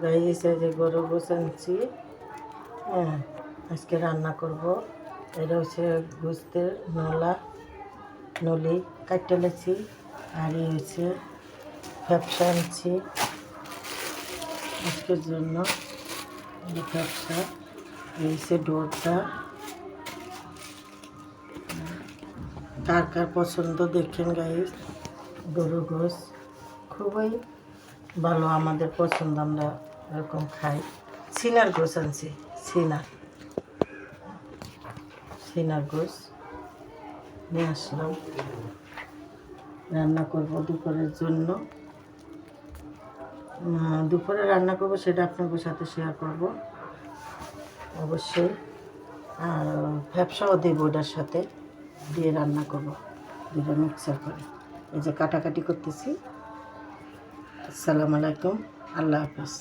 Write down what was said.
Guys এই যে গরু গোছ আনছি। হ্যাঁ, আজকে রান্না করব। এটা হচ্ছে গোস্তের নলি কাটতে লেছি। আর এই হচ্ছে ফ্যাপসা আনছি আজকের জন্য। ফ্যাপসা, এই হচ্ছে ডোরটা। কার কার পছন্দ দেখেন গাইস। গরু গোছ খুবই ভালো, আমাদের পছন্দ, আমরা এরকম খাই। সিনার গোছ আনছি, সিনার গোছ নিয়ে আসলাম। রান্না করব দুপুরের জন্য। দুপুরে রান্না করব সেটা আপনাদের সাথে শেয়ার করব অবশ্যই। আর ভ্যাপসাও দেবো ওটার সাথে দিয়ে রান্না করব, দুটো মিক্সার করে। এই যে কাটাকাটি করতেছি। আসসালামু আলাইকুম, আল্লাহ হাফেজ।